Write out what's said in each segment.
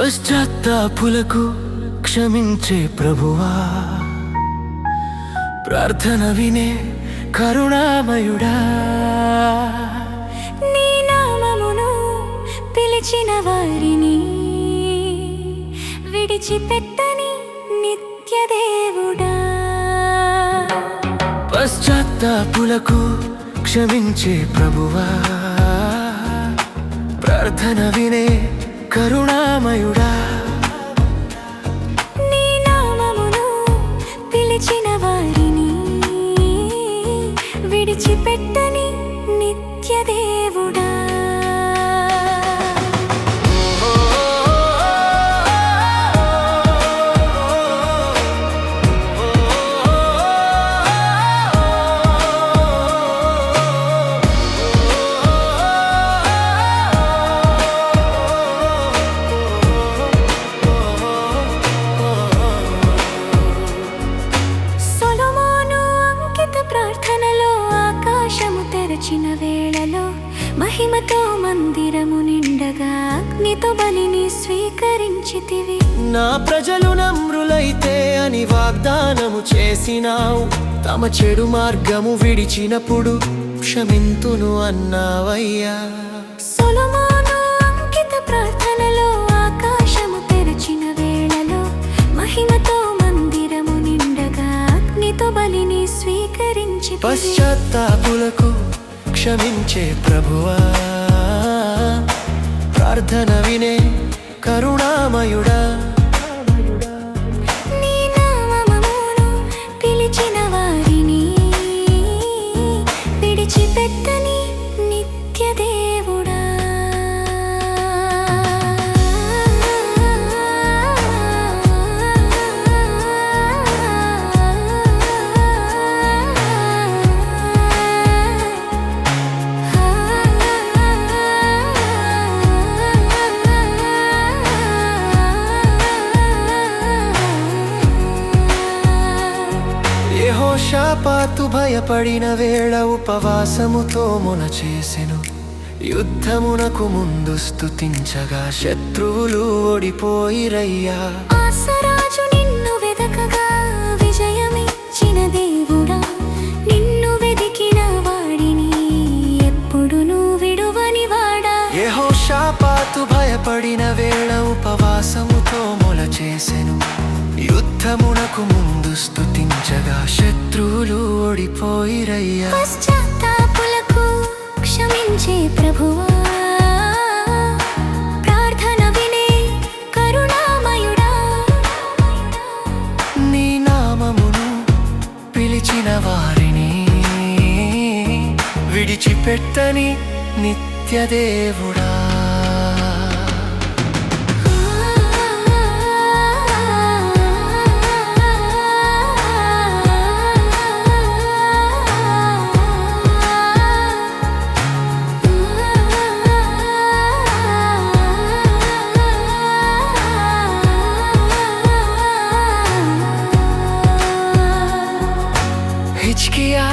పశ్చాత్తాపులకు క్షమించే ప్రభువా, ప్రార్థన వినే కరుణామయుడా. నీ నామమును పిలిచిన వారిని విడిచిపెట్టని నిత్యదేవుడా. పశ్చాత్తాపులకు క్షమించే ప్రభువా, ప్రార్థన వినే కరుణామయుడా. నీ నామమును పిలిచిన వారిని విడిచిపెట్టని నిత్యదేవుడా. ప్రార్థనలో ఆకాశము తెరచిన వేళలో మహిమతో మందిరము నిండగా అగ్నితో బలిని స్వీకరించితివి. నా ప్రజలు నమ్రులైతే అని వాగ్దానము చేసినావు, తమ చెడు మార్గము విడిచినప్పుడు క్షమింతును అన్నావయ్యా. సొలొమోను అంకిత ప్రార్థనలో ఆకాశము తెరచిన వేళలో మహిమతో మందిరము నిండగా అగ్నితో బలిని స్వీకరించి. పశ్చాత్తాపులకు క్షమించే ప్రభువా, ప్రార్థన వినే కరుణామయుడా. నీ నామమును పిలిచిన వారిని విడిచిపెట్టని నిత్యదేవుడా. యెహోషాపాతు భయపడిన వేళ ఉపవాసముతో మొన చేసెను, యుద్ధమునకు ముందు స్తుతించగా శత్రువులు ఓడిపోయిరయ్యా. ఆసరాజు నిన్ను వెదకగా విజయమిచ్చిన దేవుడా, నిన్ను వెదికిన వాడిని ఎప్పుడునూ విడువని వాడా. యెహోషాపాతు భయపడిన వేళ ఉపవాసముతో మొల చేసెను, యుద్ధమునకు ముందు స్తుతించగా శత్రువులు ఓడిపోయిరయ్యా. పశ్చాత్తాపులకు క్షమించే ప్రభువా, ప్రార్థన వినే కరుణామయుడా. నీ నామమును పిలిచిన వారిని విడిచిపెట్టని నిత్యదేవుడా. హిజ్కియా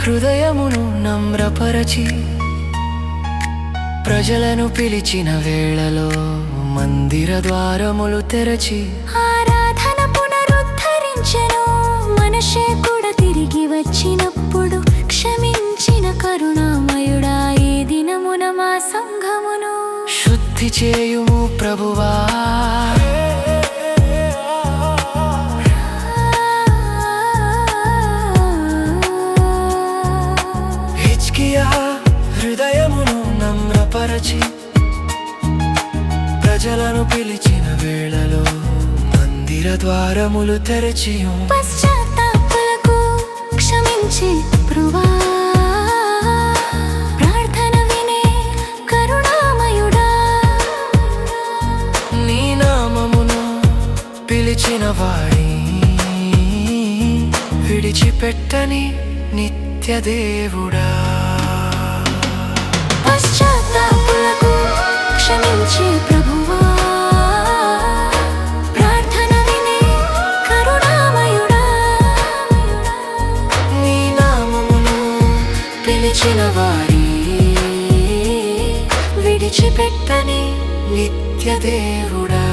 హృదయమును నమ్రపరచి ప్రజలను పిలిచిన వేళలో మందిర ద్వారములు తెరచి ఆరాధన పునరుద్ధరించెను. మనషే కూడా తిరిగి వచ్చినప్పుడు క్షమించిన కరుణామయుడా, ఈ దినమున మా సంఘమును శుద్ధి చేయుము ప్రభువా. హిజ్కియా హృదయమును నమ్రపరచి ప్రజలను పిలిచిన వేళలో మందిర ద్వారములు తెరచి. పశ్చాత్తాపులకు క్షమించే ప్రభువా, ప్రార్థన వినే కరుణామయుడా. నీ నామమును పిలిచిన వాడి విడిచిపెట్టని నిత్యదేవుడా. పశ్చాత్తాపులకు క్షమించే ప్రభువా, ప్రార్థన వినే కరుణామయుడా. నీ నామమును పిలిచిన వారి విడిచిపెట్టని నిత్యదేవుడా.